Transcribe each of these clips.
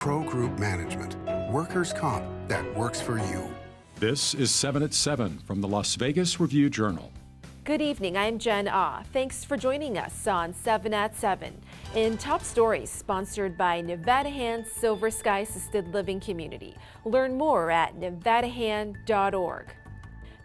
Pro Group Management. Workers' comp that works for you. This is 7 at 7 from the Las Vegas Review-Journal. Good evening, I'm Jen Ah. Thanks for joining us on 7 at 7. In Top Stories, sponsored by Nevada Hand Silver Sky Assisted Living Community. Learn more at nevadahand.org.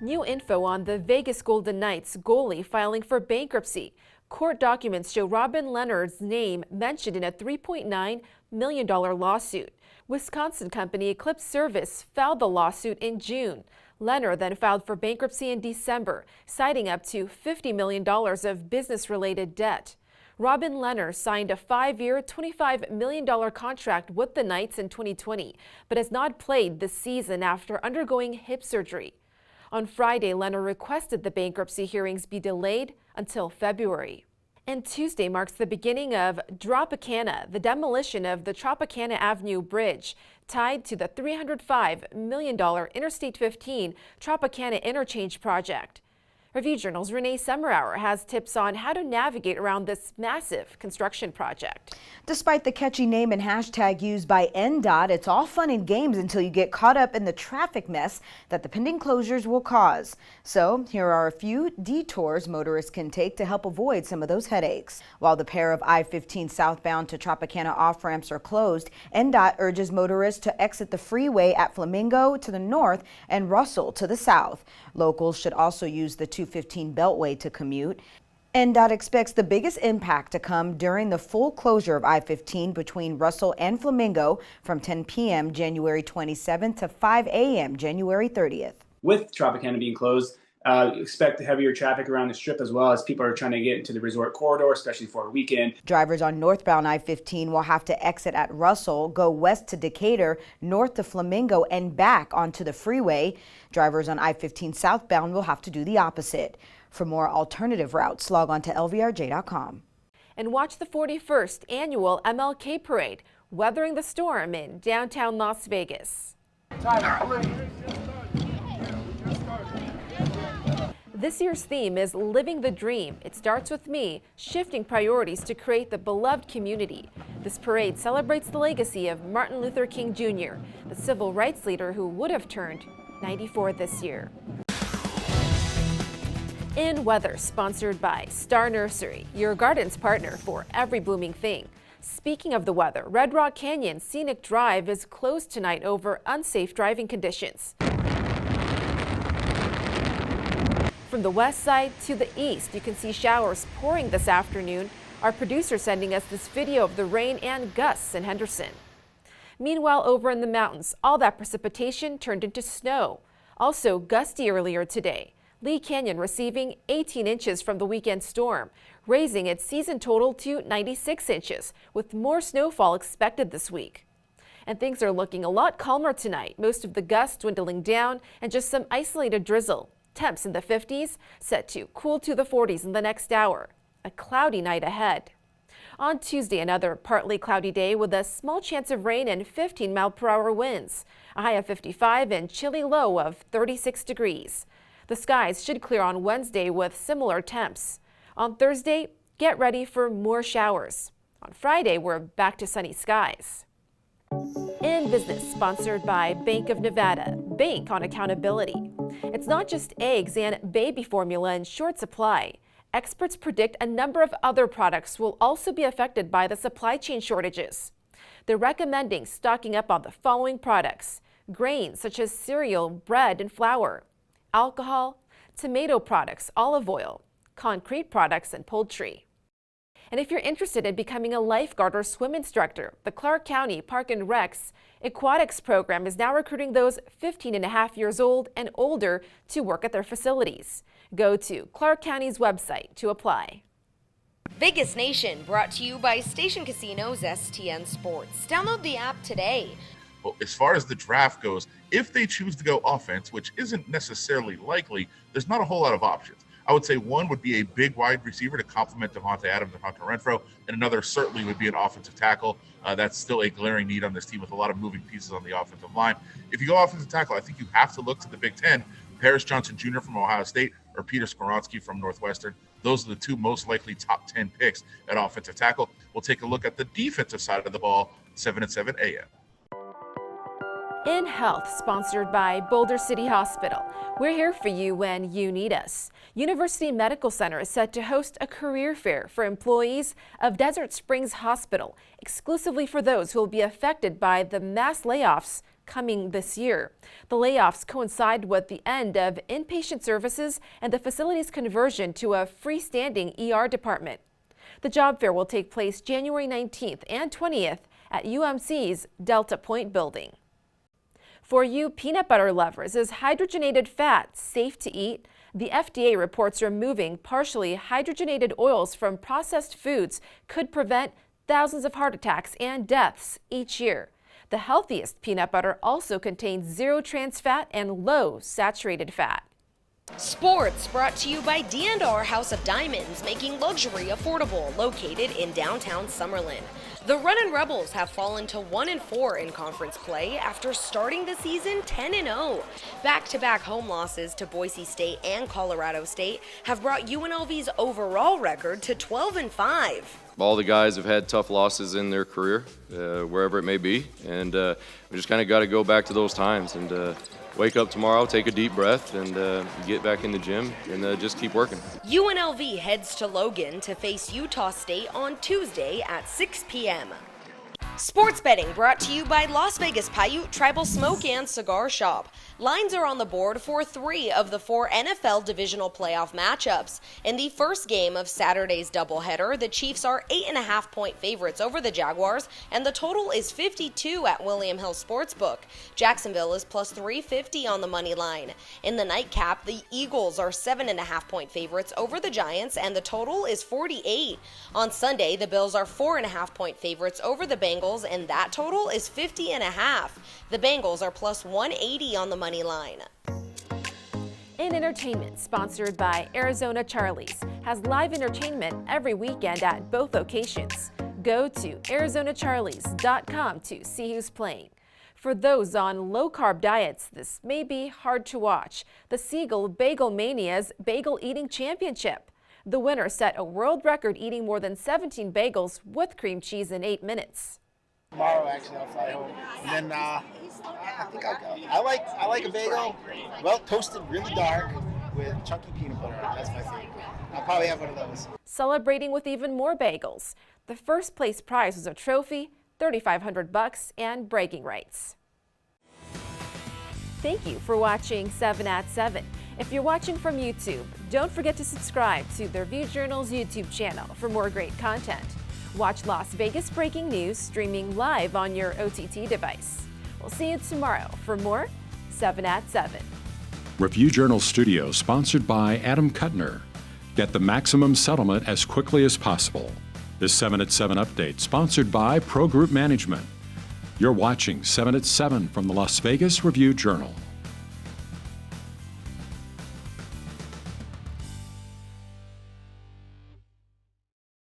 New info on the Vegas Golden Knights goalie filing for bankruptcy. Court documents show Robin Lehner's name mentioned in a $3.9 million lawsuit. Wisconsin company Eclipse Service filed the lawsuit in June. Lehner then filed for bankruptcy in December, citing up to $50 million of business-related debt. Robin Lehner signed a 5-year, $25 million contract with the Knights in 2020, but has not played this season after undergoing hip surgery. On Friday, Lehner requested the bankruptcy hearings be delayed until February. And Tuesday marks the beginning of Dropicana, the demolition of the Tropicana Avenue Bridge, tied to the $305 million Interstate 15 Tropicana Interchange project. Review Journal's Renee Summerhour has tips on how to navigate around this massive construction project. Despite the catchy name and hashtag used by NDOT, it's all fun and games until you get caught up in the traffic mess that the pending closures will cause. So here are a few detours motorists can take to help avoid some of those headaches. While the pair of I-15 southbound to Tropicana off-ramps are closed, NDOT urges motorists to exit the freeway at Flamingo to the north and Russell to the south. Locals should also use the 215 Beltway to commute. NDOT expects the biggest impact to come during the full closure of I-15 between Russell and Flamingo from 10 p.m. January 27th to 5 a.m. January 30th. With Tropicana being closed, expect heavier traffic around the strip as well as people are trying to get into the resort corridor, especially for a weekend. Drivers on northbound I-15 will have to exit at Russell, go west to Decatur, north to Flamingo, and back onto the freeway. Drivers on I-15 southbound will have to do the opposite. For more alternative routes, log on to lvrj.com. And watch the 41st annual MLK Parade, weathering the storm in downtown Las Vegas. This year's theme is Living the Dream. It starts with me, shifting priorities to create the beloved community. This parade celebrates the legacy of Martin Luther King Jr., the civil rights leader who would have turned 94 this year. In weather, sponsored by Star Nursery, your garden's partner for every blooming thing. Speaking of the weather, Red Rock Canyon Scenic Drive is closed tonight over unsafe driving conditions. From the west side to the east, you can see showers pouring this afternoon. Our producer sending us this video of the rain and gusts in Henderson. Meanwhile, over in the mountains, all that precipitation turned into snow. Also gusty earlier today. Lee Canyon receiving 18 inches from the weekend storm, raising its season total to 96 inches, with more snowfall expected this week. And things are looking a lot calmer tonight, most of the gusts dwindling down and just some isolated drizzle. Temps in the 50s, set to cool to the 40s in the next hour. A cloudy night ahead. On Tuesday, another partly cloudy day with a small chance of rain and 15-mile-per-hour winds. A high of 55 and chilly low of 36 degrees. The skies should clear on Wednesday with similar temps. On Thursday, get ready for more showers. On Friday, we're back to sunny skies. In business, sponsored by Bank of Nevada. Bank on accountability. It's not just eggs and baby formula in short supply. Experts predict a number of other products will also be affected by the supply chain shortages. They're recommending stocking up on the following products: grains such as cereal, bread, and flour, alcohol, tomato products, olive oil, concrete products, and poultry. And if you're interested in becoming a lifeguard or swim instructor, the Clark County Park and Rec's Aquatics program is now recruiting those 15.5 years old and older to work at their facilities. Go to Clark County's website to apply. Vegas Nation, brought to you by Station Casinos STN Sports. Download the app today. Well, as far as the draft goes, if they choose to go offense, which isn't necessarily likely, there's not a whole lot of options. I would say one would be a big wide receiver to complement Devontae Adams and Hunter Renfrow, and another certainly would be an offensive tackle. That's still a glaring need on this team with a lot of moving pieces on the offensive line. If you go offensive tackle, I think you have to look to the Big Ten. Paris Johnson Jr. from Ohio State or Peter Skoronski from Northwestern. Those are the two most likely top 10 picks at offensive tackle. We'll take a look at the defensive side of the ball, 7 at 7 a.m. In Health, sponsored by Boulder City Hospital. We're here for you when you need us. University Medical Center is set to host a career fair for employees of Desert Springs Hospital, exclusively for those who will be affected by the mass layoffs coming this year. The layoffs coincide with the end of inpatient services and the facility's conversion to a freestanding ER department. The job fair will take place January 19th and 20th at UMC's Delta Point building. For you peanut butter lovers, is hydrogenated fat safe to eat? The FDA reports removing partially hydrogenated oils from processed foods could prevent thousands of heart attacks and deaths each year. The healthiest peanut butter also contains zero trans fat and low saturated fat. Sports brought to you by D&R House of Diamonds, making luxury affordable, located in downtown Summerlin. The Runnin' Rebels have fallen to 1-4 in conference play after starting the season 10-0. Back-to-back home losses to Boise State and Colorado State have brought UNLV's overall record to 12-5. All the guys have had tough losses in their career, wherever it may be, and we just kind of got to go back to those times and wake up tomorrow, take a deep breath, and get back in the gym and just keep working. UNLV heads to Logan to face Utah State on Tuesday at 6 p.m. Sports betting brought to you by Las Vegas Paiute Tribal Smoke and Cigar Shop. Lines are on the board for 3 of the 4 NFL divisional playoff matchups. In the first game of Saturday's doubleheader, the Chiefs are 8.5-point favorites over the Jaguars, and the total is 52 at William Hill Sportsbook. Jacksonville is plus 350 on the money line. In the nightcap, the Eagles are 7.5-point favorites over the Giants, and the total is 48. On Sunday, the Bills are 4.5-point favorites over the Bengals, and that total is 50.5. The Bengals are plus 180 on the money line. In entertainment, sponsored by Arizona Charlie's, has live entertainment every weekend at both locations. Go to ArizonaCharlies.com to see who's playing. For those on low-carb diets, this may be hard to watch. The Siegel Bagel Mania's Bagel Eating Championship. The winner set a world record eating more than 17 bagels with cream cheese in 8 minutes. Tomorrow, actually, I'll fly home, and then I think I'll go. I like a bagel, well toasted, really dark, with chunky peanut butter. That's my favorite. I'll probably have one of those. Celebrating with even more bagels. The first place prize was a trophy, $3,500, and bragging rights. Thank you for watching 7 at 7. If you're watching from YouTube, don't forget to subscribe to the Review Journal's YouTube channel for more great content. Watch Las Vegas breaking news streaming live on your OTT device. We'll see you tomorrow for more 7 at 7. Review Journal Studio, sponsored by Adam Kuttner. Get the maximum settlement as quickly as possible. This 7 at 7 update, sponsored by Pro Group Management. You're watching 7 at 7 from the Las Vegas Review Journal.